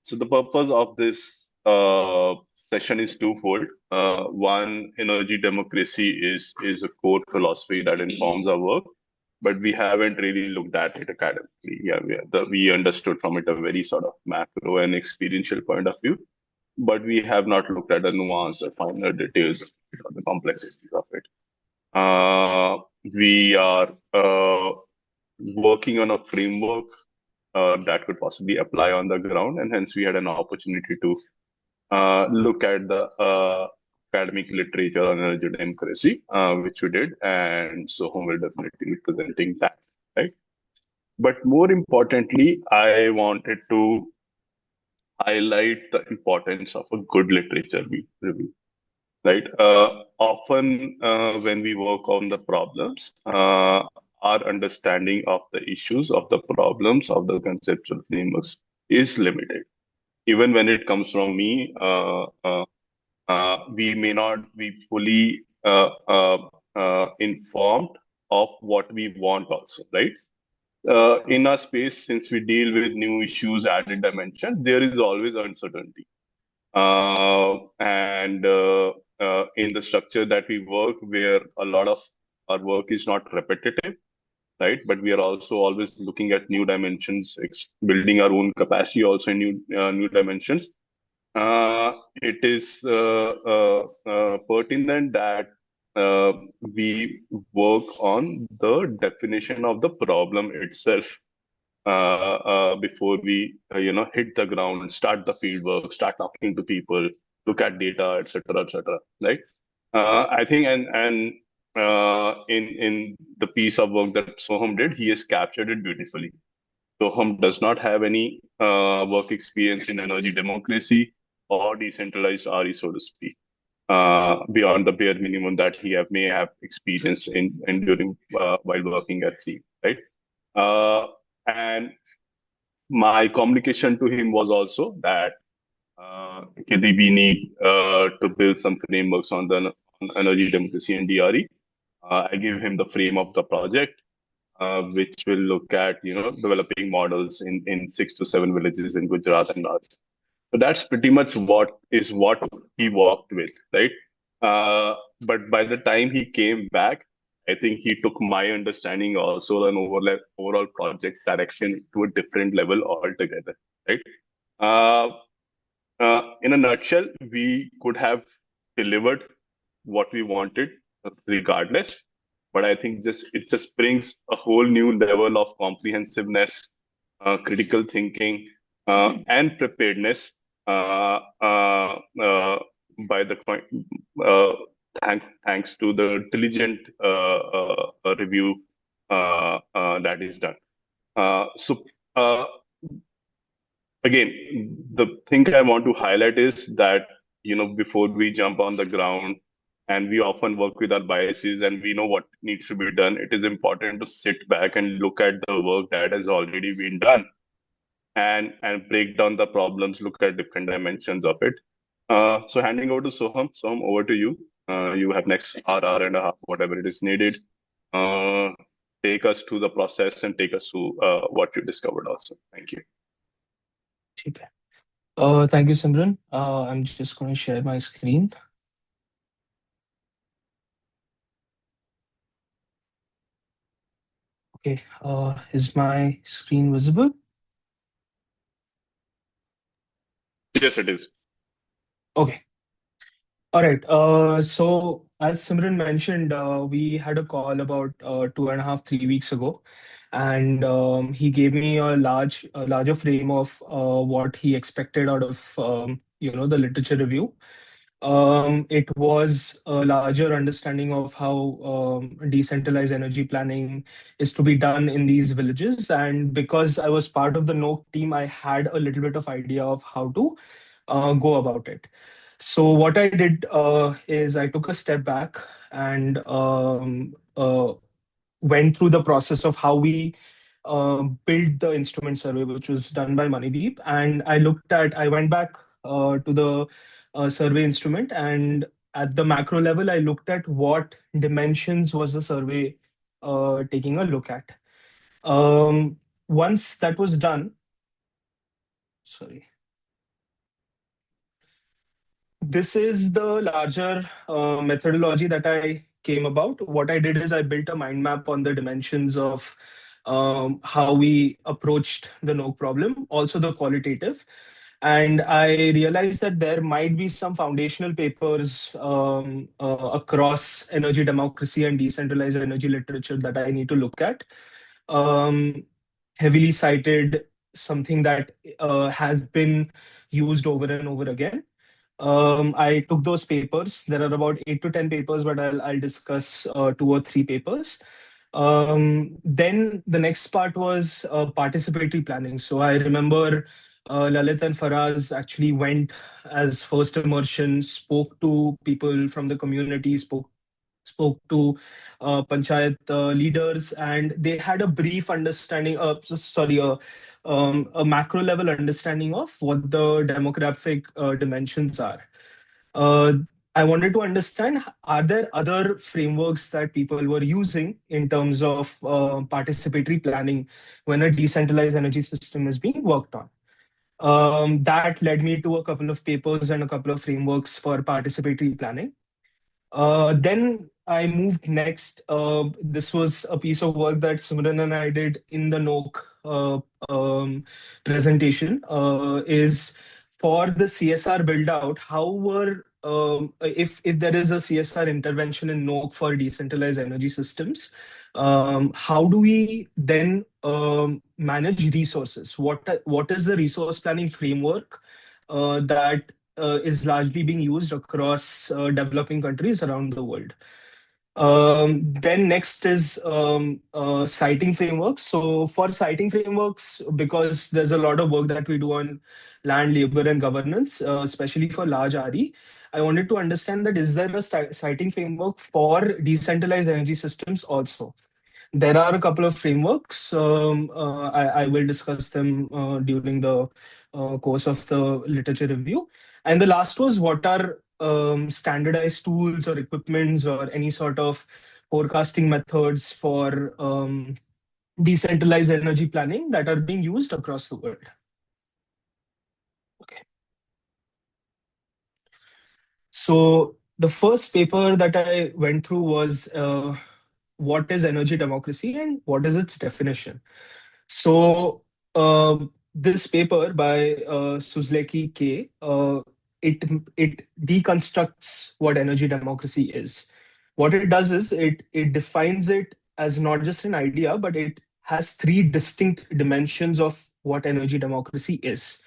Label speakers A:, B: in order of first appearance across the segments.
A: So the purpose of this session is twofold. One, energy democracy is a core philosophy that informs our work, but we haven't really looked at it academically. Yeah, we understood from it a very sort of macro and experiential point of view, but we have not looked at the nuance or finer details of the complexities of it. We are working on a framework that could possibly apply on the ground, and hence we had an opportunity to look at the academic literature on energy democracy, which we did, and Soham will definitely be presenting that, right? But more importantly, I wanted to highlight the importance of a good literature review, right? Often, when we work on the problems, our understanding of the issues, of the problems, of the conceptual frameworks is limited. Even when it comes from me, we may not be fully informed of what we want also, right? In our space, since we deal with new issues, added dimension, there is always uncertainty. And in the structure that we work, where a lot of our work is not repetitive, right? But we are also always looking at new dimensions, building our own capacity also in new dimensions. It is pertinent that we work on the definition of the problem itself before we, hit the ground and start the field work, start talking to people, look at data, etc., right? I think, in the piece of work that Soham did, he has captured it beautifully. Soham does not have any work experience in energy democracy or decentralized RE, so to speak, beyond the bare minimum that may have experienced in during while working at CEEP, right? And my communication to him was also that okay, we need to build some frameworks on the on energy democracy and DRE. I give him the frame of the project, which will look at developing models in 6 to 7 villages in Gujarat and Rajasthan. So that's pretty much what he walked with, right? But by the time he came back, I think he took my understanding also and overall project direction to a different level altogether, right? Uh, in a nutshell, we could have delivered what we wanted regardless, but I think it just brings a whole new level of comprehensiveness, critical thinking, and preparedness by the uh, thanks to the diligent review that is done. So again, the thing I want to highlight is that before we jump on the ground, and we often work with our biases and we know what needs to be done, it is important to sit back and look at the work that has already been done and break down the problems, look at different dimensions of it. So handing over to Soham. Soham, over to you. You have next hour and a half, whatever it is needed. Uh, Take us through the process and take us through what you discovered also. Thank you.
B: Okay. Thank you, Simran. I'm just going to share my screen. Okay. Is my screen visible?
A: Yes, it is.
B: Okay. All right. So as Simran mentioned, we had a call about 2.5, 3 weeks ago, and he gave me a larger frame of what he expected out of the literature review. It was a larger understanding of how decentralized energy planning is to be done in these villages, and because I was part of the NOC team, I had a little bit of idea of how to go about it. So what I did is I took a step back and went through the process of how we built the instrument survey, which was done by Manideep. And I went back to the survey instrument, and at the macro level, I looked at what dimensions was the survey taking a look at. Once that was done, sorry. this is the larger methodology that I came about. What I did is I built a mind map on the dimensions of how we approached the no problem, also the qualitative. And I realized that there might be some foundational papers across energy democracy and decentralized energy literature that I need to look at. Um, Heavily cited, something that has been used over and over again. I took those papers. There are about 8 to 10 papers, but I'll discuss 2 or 3 papers. Then the next part was participatory planning. So I remember Lalit and Faraz actually went as first immersion, spoke to people from the community, spoke to panchayat leaders, and they had a brief understanding sorry a macro level understanding of what the demographic dimensions are. uh, I wanted to understand, are there other frameworks that people were using in terms of participatory planning when a decentralized energy system is being worked on. That led me to a couple of papers and a couple of frameworks for participatory planning. Then I moved next. This was a piece of work that Simran and I did in the NOC presentation. Is for the CSR build out. How were if there is a CSR intervention in NOC for decentralized energy systems, how do we then manage resources? What is the resource planning framework that is largely being used across developing countries around the world. Then next is siting frameworks. So for siting frameworks, because there's a lot of work that we do on land, labor, and governance, especially for large RE, I wanted to understand that is there a siting framework for decentralized energy systems also? There are a couple of frameworks. I will discuss them during the course of the literature review. And the last was, what are standardized tools or equipments or any sort of forecasting methods for decentralized energy planning that are being used across the world. Okay. So the first paper that I went through was what is energy democracy and what is its definition. So this paper by Suzleki K, it it deconstructs what energy democracy is. What it does is it defines it as not just an idea, but it has 3 distinct dimensions of what energy democracy is.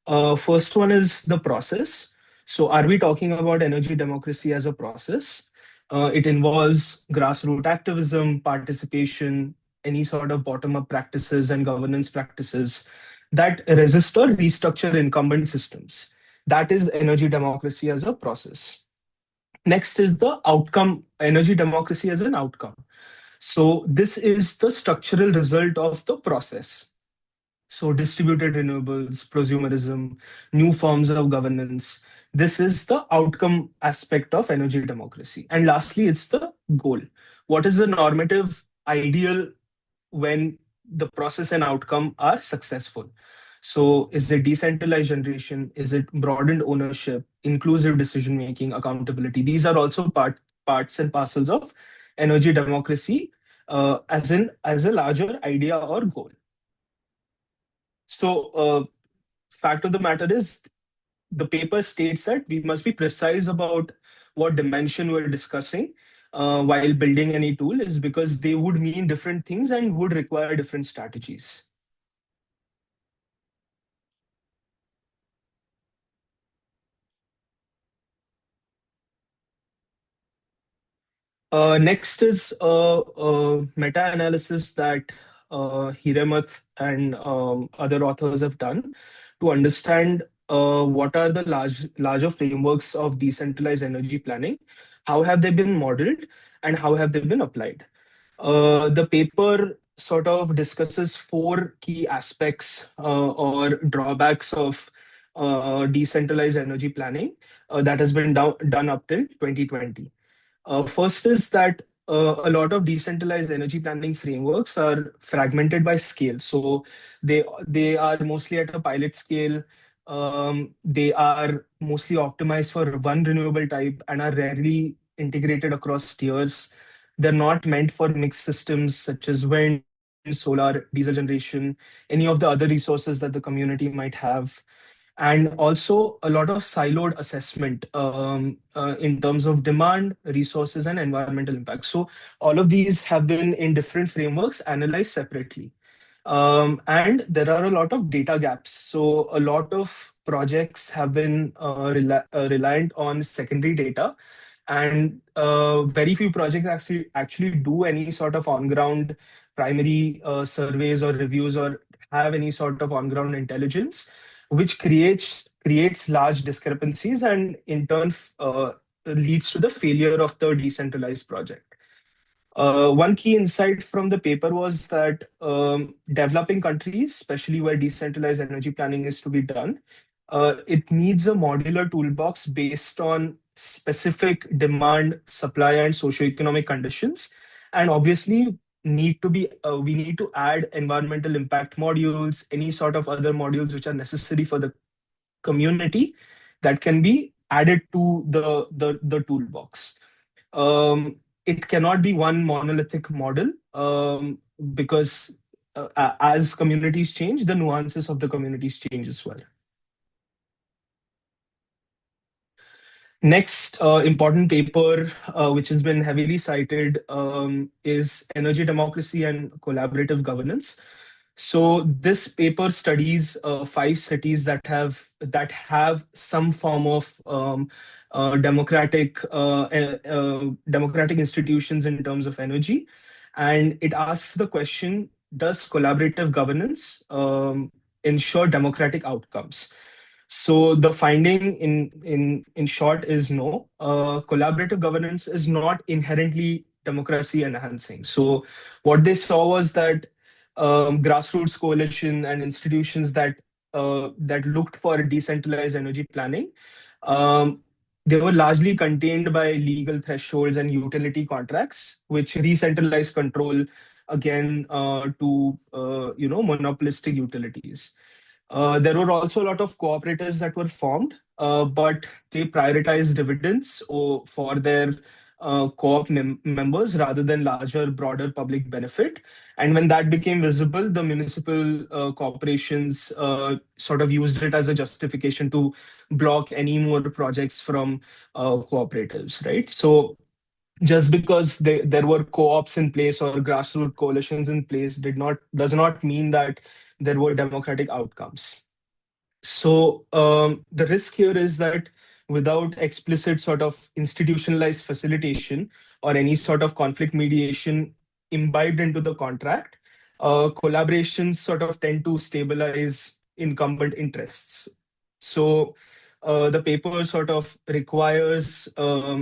B: First one is the process. So, are we talking about energy democracy as a process? It involves grassroots activism, participation, any sort of bottom up practices and governance practices that resist or restructure incumbent systems. That is energy democracy as a process. Next is the outcome, energy democracy as an outcome. So, this is the structural result of the process. So, distributed renewables, prosumerism, new forms of governance. This is the outcome aspect of energy democracy. And lastly, it's the goal. What is the normative ideal when the process and outcome are successful? So, is it decentralized generation? Is it broadened ownership, inclusive decision making, accountability? These are also parts and parcels of energy democracy, as a larger idea or goal. So, fact of the matter is, the paper states that we must be precise about what dimension we're discussing while building any tool, is because they would mean different things and would require different strategies. Next is a meta-analysis that Hiremath and other authors have done to understand what are the larger frameworks of decentralized energy planning, how have they been modeled, and how have they been applied. The paper sort of discusses 4 key aspects or drawbacks of decentralized energy planning that has been done up till 2020. First is that a lot of decentralized energy planning frameworks are fragmented by scale. So they are mostly at a pilot scale. They are mostly optimized for one renewable type and are rarely integrated across tiers. They're not meant for mixed systems such as wind, solar, diesel generation, any of the other resources that the community might have, and also a lot of siloed assessment in terms of demand, resources, and environmental impact. So all of these have been in different frameworks analyzed separately. And there are a lot of data gaps. So a lot of projects have been reliant on secondary data, and very few projects actually do any sort of on ground primary surveys or reviews or have any sort of on ground intelligence, which creates large discrepancies and in turn leads to the failure of the decentralized project. One key insight from the paper was that developing countries, especially where decentralized energy planning is to be done, it needs a modular toolbox based on specific demand, supply, and socioeconomic conditions. And obviously, we need to add environmental impact modules, any sort of other modules which are necessary for the community that can be added to the toolbox. It cannot be one monolithic model because as communities change, the nuances of the communities change as well. Next important paper, which has been heavily cited, is Energy Democracy and Collaborative Governance. So this paper studies five cities that have some form of democratic institutions in terms of energy, and it asks the question: does collaborative governance ensure democratic outcomes? So the finding in short is no. Collaborative governance is not inherently democracy enhancing. So what they saw was that grassroots coalition and institutions that looked for decentralized energy planning, um, they were largely contained by legal thresholds and utility contracts, which re-centralized control again to monopolistic utilities. There were also a lot of cooperatives that were formed, but they prioritized dividends for their co-op members rather than larger, broader public benefit. And when that became visible, the municipal corporations sort of used it as a justification to block any more projects from cooperatives, right? So just because there were co-ops in place or grassroots coalitions in place does not mean that there were democratic outcomes. So the risk here is that without explicit sort of institutionalized facilitation or any sort of conflict mediation imbibed into the contract, collaborations sort of tend to stabilize incumbent interests. So the paper sort of requires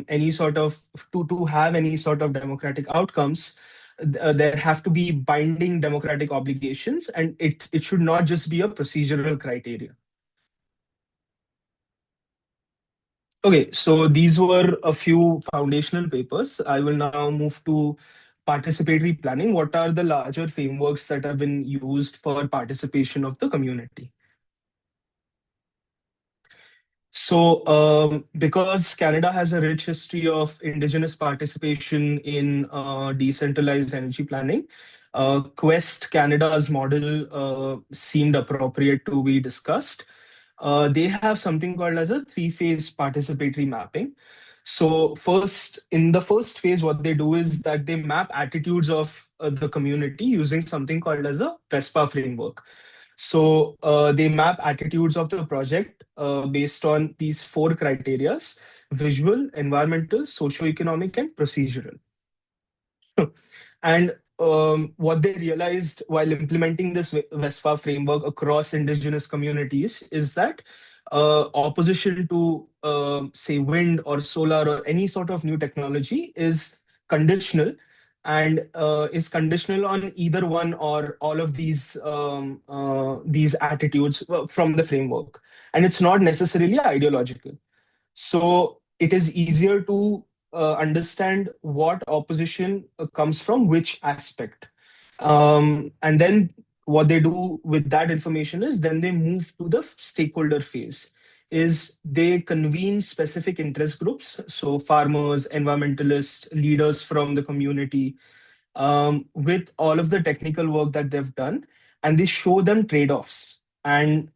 B: any sort of to have any sort of democratic outcomes. There have to be binding democratic obligations, and it should not just be a procedural criteria. Okay, so these were a few foundational papers. I will now move to participatory planning. What are the larger frameworks that have been used for participation of the community? So, because Canada has a rich history of Indigenous participation in decentralized energy planning, Quest Canada's model seemed appropriate to be discussed. They have something called as a three-phase participatory mapping. So, in the first phase, what they do is that they map attitudes of the community using something called as a VESPA framework. So they map attitudes of the project based on these four criterias: visual, environmental, socio-economic, and procedural. And what they realized while implementing this VESPA framework across indigenous communities is that opposition to, say, wind or solar or any sort of new technology is conditional, and is conditional on either one or all of these attitudes from the framework, and it's not necessarily ideological. So it is easier to understand what opposition comes from which aspect. And then what they do with that information is then they move to the stakeholder phase. Is they convene specific interest groups, so farmers, environmentalists, leaders from the community, with all of the technical work that they've done, and they show them trade-offs. And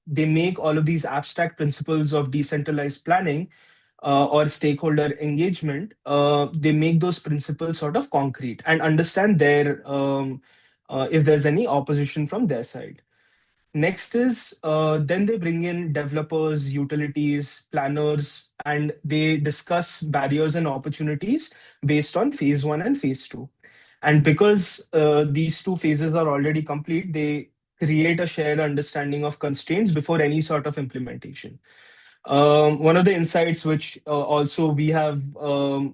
B: they make all of these abstract principles of decentralized planning, or stakeholder engagement, they make those principles sort of concrete and understand if there's any opposition from their side. Next is then they bring in developers, utilities, planners, and they discuss barriers and opportunities based on phase one and phase two. And because these two phases are already complete, they create a shared understanding of constraints before any sort of implementation. One of the insights which also we have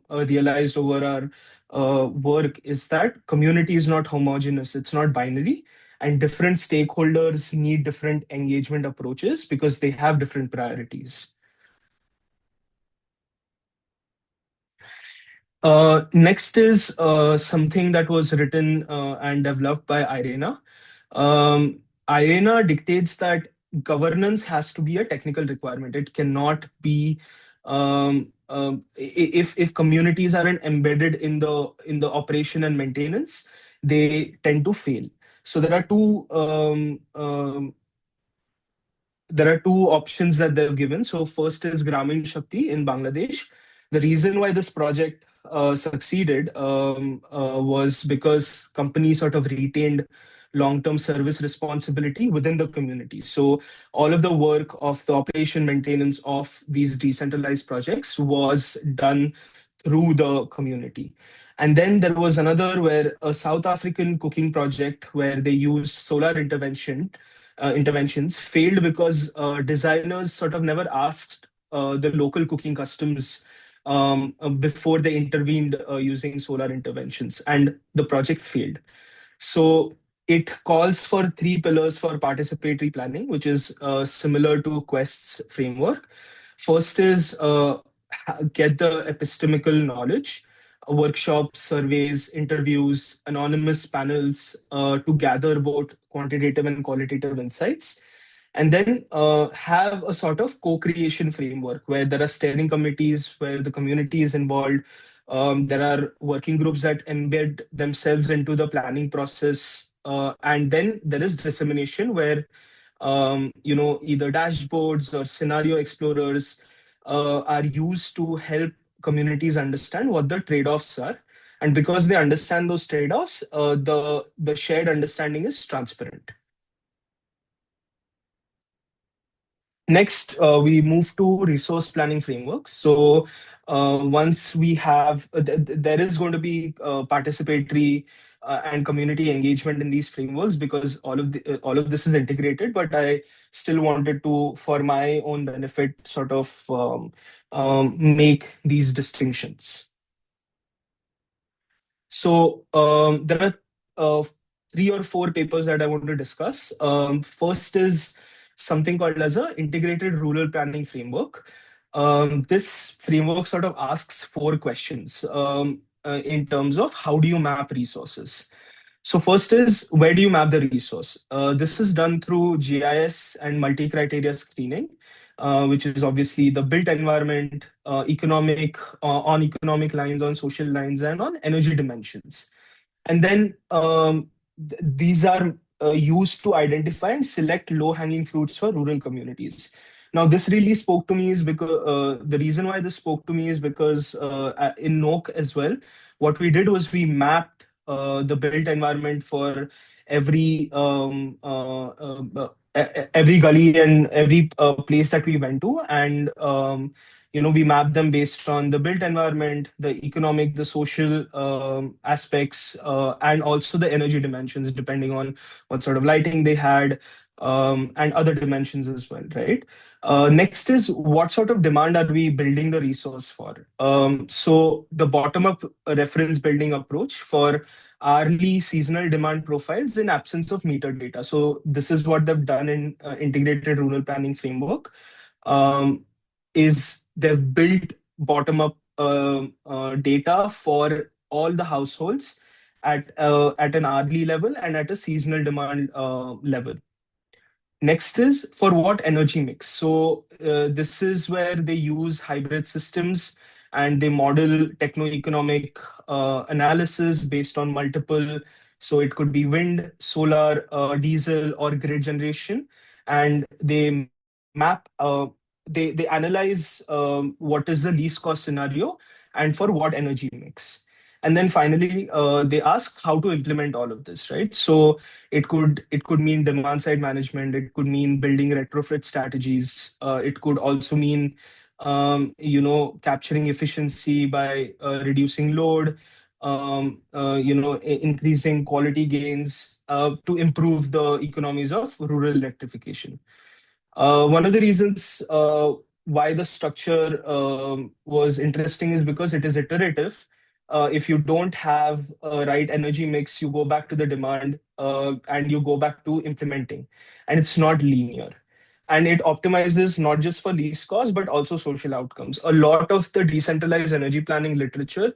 B: realized over our work is that community is not homogeneous, it's not binary, and different stakeholders need different engagement approaches because they have different priorities. Next is something that was written and developed by Irena. Irena dictates that governance has to be a technical requirement. It cannot be if communities aren't embedded in the operation and maintenance, they tend to fail. So there are two options that they've given. So first is Gramin Shakti in Bangladesh. The reason why this project succeeded was because companies sort of retained long-term service responsibility within the community. So all of the work of the operation maintenance of these decentralized projects was done through the community. And then there was another where a South African cooking project where they used solar interventions failed because designers sort of never asked the local cooking customs before they intervened using solar interventions, and the project failed. So it calls for three pillars for participatory planning, which is similar to Quest's framework. First is get the epistemical knowledge, workshops, surveys, interviews, anonymous panels to gather both quantitative and qualitative insights. And then have a sort of co-creation framework where there are steering committees where the community is involved. There are working groups that embed themselves into the planning process, and then there is dissemination where either dashboards or scenario explorers are used to help communities understand what the trade-offs are. And because they understand those trade-offs, the shared understanding is transparent. Next, we move to resource planning frameworks. So once we have, there is going to be participatory and community engagement in these frameworks because all of this is integrated. But I still wanted to, for my own benefit, sort of make these distinctions. So there are uh, three or four papers that I want to discuss. First is something called as a integrated rural planning framework. This framework sort of asks four questions in terms of how do you map resources. So first is where do you map the resource? This is done through GIS and multi-criteria screening, which is obviously the built environment, economic, on economic lines, on social lines, and on energy dimensions. And then these are used to identify and select low-hanging fruits for rural communities. Now, this really spoke to me is because the reason why this spoke to me is because in NOC as well, what we did was we mapped the built environment for every every gully and every place that we went to, and we mapped them based on the built environment, the economic, the social aspects, and also the energy dimensions, depending on what sort of lighting they had, and other dimensions as well, right? Next is what sort of demand are we building the resource for? So the bottom-up reference building approach for hourly seasonal demand profiles in absence of meter data. So this is what they've done in integrated rural planning framework. Um, is they've built bottom-up data for all the households at an hourly level and at a seasonal demand level. Next is for what energy mix. So this is where they use hybrid systems and they model techno-economic analysis based on multiple. So it could be wind, solar, diesel, or grid generation, and they map. They analyze what is the least cost scenario and for what energy mix. And then finally, they ask how to implement all of this, right? So it could mean demand side management. It could mean building retrofit strategies. It could also mean capturing efficiency by reducing load, increasing quality gains to improve the economies of rural electrification. One of the reasons why the structure was interesting is because it is iterative. If you don't have a right energy mix, you go back to the demand and you go back to implementing, and it's not linear. And it optimizes not just for least cost, but also social outcomes. A lot of the decentralized energy planning literature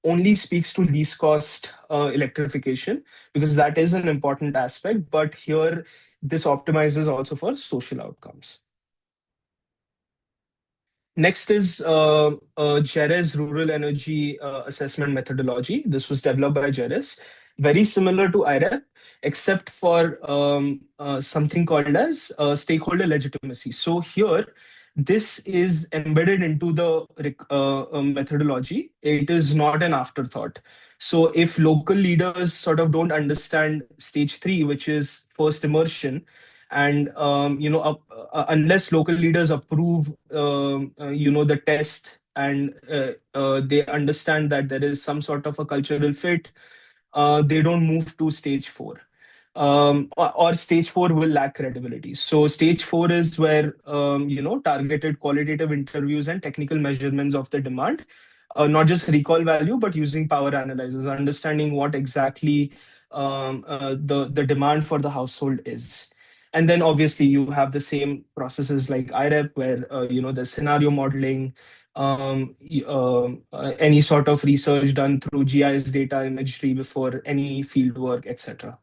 B: only speaks to least cost electrification because that is an important aspect. But here, this optimizes also for social outcomes. Next is Jerez Rural Energy Assessment Methodology. This was developed by Jerez, very similar to IREP, except for something called as stakeholder legitimacy. So here, this is embedded into the methodology. It is not an afterthought. So if local leaders sort of don't understand stage three, which is first immersion, and unless local leaders approve the test and they understand that there is some sort of a cultural fit, they don't move to stage four. Or stage four will lack credibility. So stage four is where targeted qualitative interviews and technical measurements of the demand, not just recall value, but using power analyzers, understanding what exactly the demand for the household is. And then obviously you have the same processes like IREP, where the scenario modeling, any sort of research done through GIS data imagery before any field work, etc.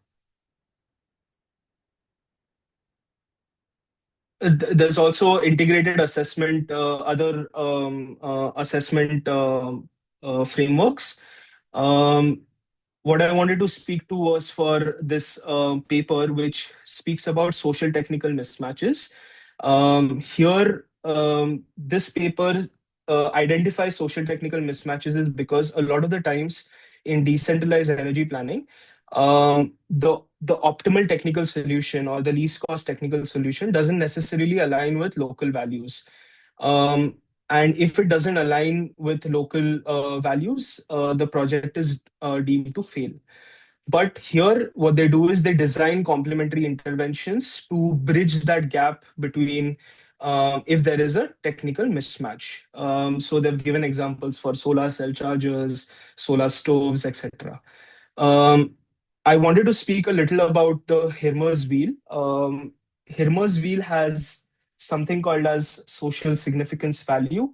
B: There's also integrated assessment, other assessment frameworks. Um, what I wanted to speak to was for this paper, which speaks about social technical mismatches. Here, this paper identifies social technical mismatches is because a lot of the times in decentralized energy planning, the optimal technical solution or the least cost technical solution doesn't necessarily align with local values. Um, and if it doesn't align with local values, the project is deemed to fail. But here, what they do is they design complementary interventions to bridge that gap between if there is a technical mismatch. So they've given examples for solar cell chargers, solar stoves, etc. Um, I wanted to speak a little about the Hirmer's wheel. Hirmer's wheel has something called as social significance value,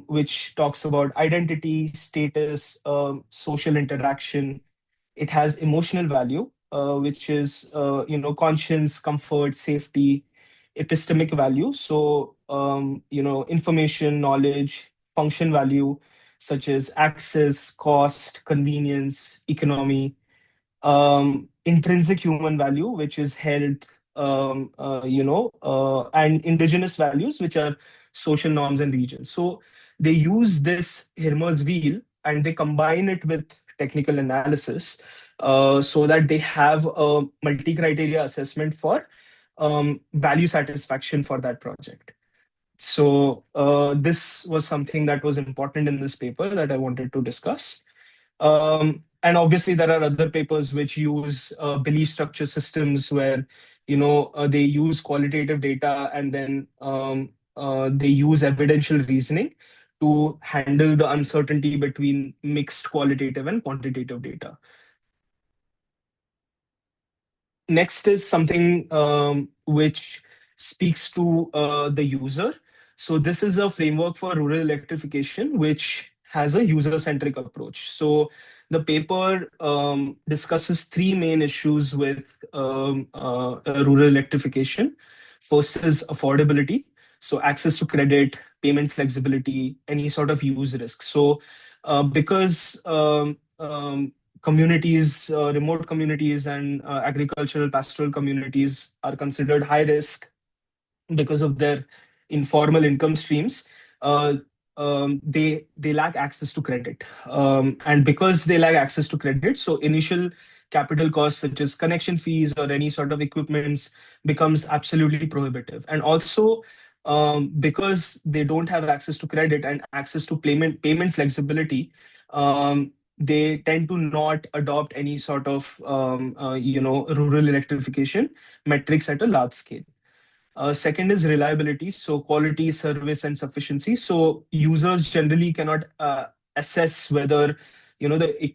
B: which talks about identity, status, social interaction. It has emotional value, which is conscience, comfort, safety. Epistemic value, so information, knowledge. Function value, such as access, cost, convenience, economy. Intrinsic human value, which is health, and indigenous values, which are social norms and regions. So they use this Hirmer's wheel and they combine it with technical analysis so that they have a multi-criteria assessment for value satisfaction for that project. So this was something that was important in this paper that I wanted to discuss. And obviously, there are other papers which use belief structure systems where they use qualitative data and then they use evidential reasoning to handle the uncertainty between mixed qualitative and quantitative data. Next is something which speaks to the user. So this is a framework for rural electrification, which has a user-centric approach. So the paper discusses three main issues with rural electrification. First is affordability, so access to credit, payment flexibility, any sort of use risk. So because communities, remote communities, and agricultural pastoral communities are considered high risk because of their informal income streams, uh, they lack access to credit, and because they lack access to credit, so initial capital costs such as connection fees or any sort of equipments becomes absolutely prohibitive. And also, because they don't have access to credit and access to payment flexibility, they tend to not adopt any sort of rural electrification metrics at a large scale. Second is reliability, so quality, service, and sufficiency. So users generally cannot assess whether the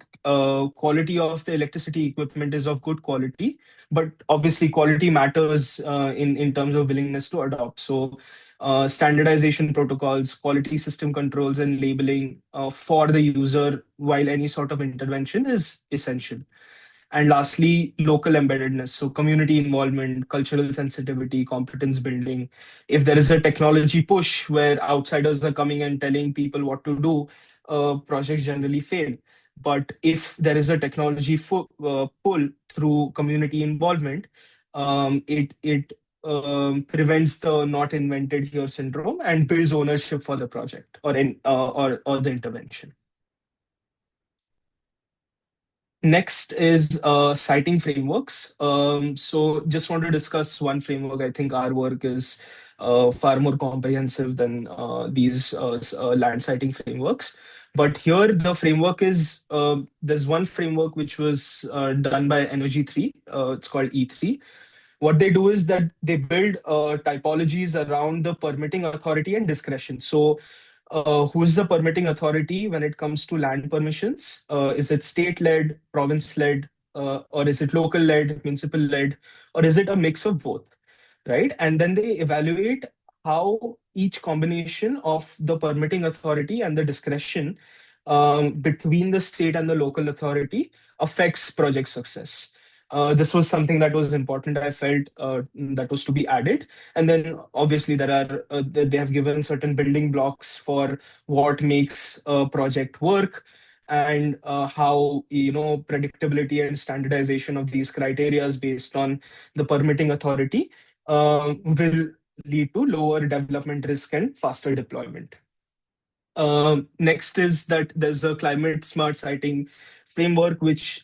B: quality of the electricity equipment is of good quality. But obviously, quality matters in terms of willingness to adopt. So standardization protocols, quality system controls, and labeling for the user while any sort of intervention is essential. And lastly, local embeddedness. So community involvement, cultural sensitivity, competence building. If there is a technology push where outsiders are coming and telling people what to do, projects generally fail. But if there is a technology pull through community involvement, it prevents the not invented here syndrome and builds ownership for the project or the intervention. Next is citing frameworks. So just want to discuss one framework. I think our work is far more comprehensive than these land citing frameworks. But here the framework is there's one framework which was done by Energy 3. It's called E3. What they do is that they build typologies around the permitting authority and discretion. So who's the permitting authority when it comes to land permissions? Is it state-led, province-led, or is it local-led, municipal-led, or is it a mix of both? Right? And then they evaluate how each combination of the permitting authority and the discretion between the state and the local authority affects project success. This was something that was important. I felt that was to be added. And then obviously there are they have given certain building blocks for what makes a project work, and how predictability and standardization of these criterias based on the permitting authority will lead to lower development risk and faster deployment. Next is that there's a climate smart siting framework which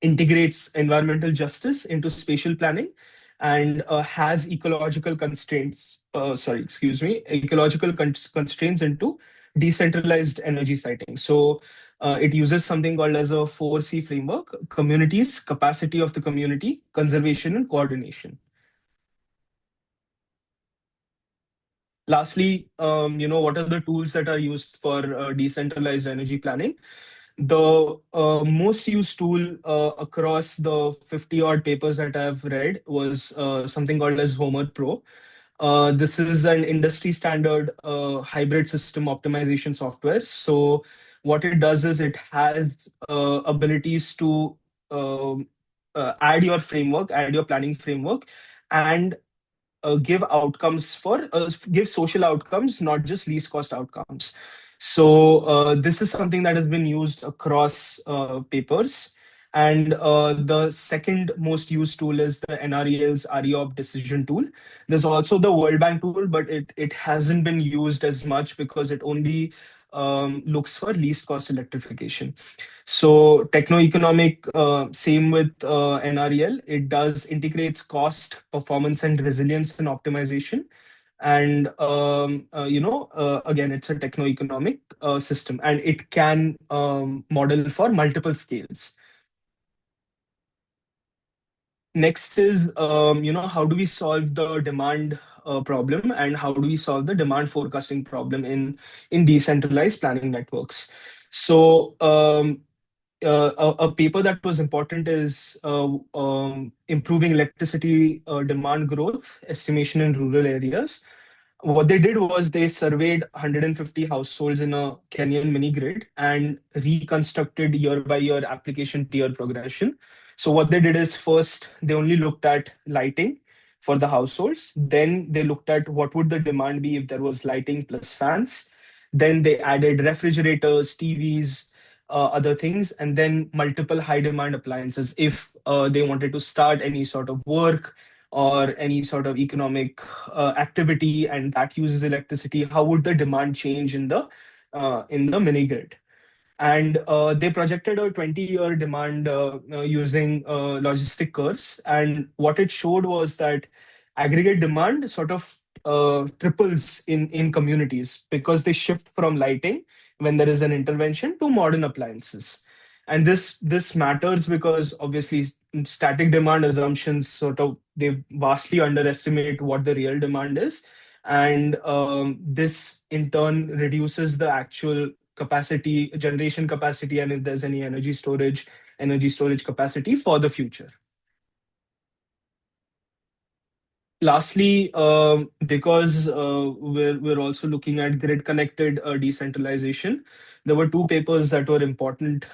B: integrates environmental justice into spatial planning and has ecological constraints, constraints into decentralized energy siting. So it uses something called as a 4C framework: communities, capacity of the community, conservation, and coordination. Lastly, what are the tools that are used for decentralized energy planning? The most used tool across the 50 odd papers that I've read was something called as Homer Pro. This is an industry standard hybrid system optimization software. So what it does is it has abilities to add your framework, add your planning framework, and give social outcomes, not just least cost outcomes. So this is something that has been used across papers. And the second most used tool is the NREL's REOP decision tool. There's also the World Bank tool, but it hasn't been used as much because it only looks for least cost electrification. So techno-economic, same with NREL. It does integrates cost, performance, and resilience and optimization. And again, it's a techno-economic system, and it can model for multiple scales. Next is, how do we solve the demand problem, and how do we solve the demand forecasting problem in decentralized planning networks? So a paper that was important is improving electricity demand growth estimation in rural areas. What they did was they surveyed 150 households in a Kenyan mini grid and reconstructed year by year application tier progression. So what they did is first they only looked at lighting for the households. Then they looked at what would the demand be if there was lighting plus fans. Then they added refrigerators, TVs, other things, and then multiple high demand appliances if they wanted to start any sort of work or any sort of economic activity and that uses electricity, how would the demand change in the mini grid? And they projected a 20-year demand using logistic curves. And what it showed was that aggregate demand sort of triples in communities because they shift from lighting when there is an intervention to modern appliances. And this matters because obviously static demand assumptions sort of they vastly underestimate what the real demand is, and this in turn reduces the actual capacity, generation capacity, and if there's any energy storage capacity for the future. Lastly, because we're also looking at grid connected decentralization, there were two papers that were important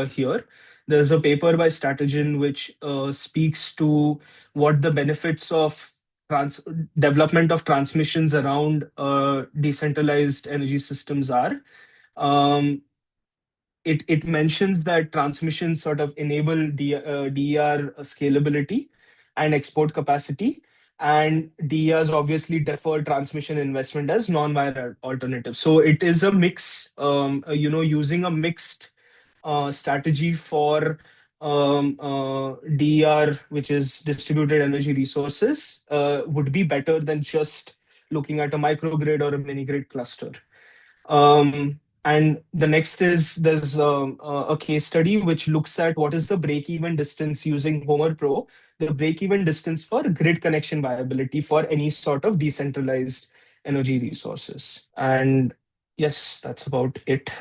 B: here. There's a paper by Strategen which speaks to what the benefits of trans- development of transmissions around decentralized energy systems are. Um, it mentions that transmissions sort of enable DER scalability and export capacity, and DERs obviously defer transmission investment as non-wire alternative. So it is a mix, using a mixed strategy for DER, which is distributed energy resources, would be better than just looking at a microgrid or a mini grid cluster. And the next is there's a case study which looks at what is the break-even distance using Homer Pro, the break-even distance for grid connection viability for any sort of decentralized energy resources. And yes, that's about it.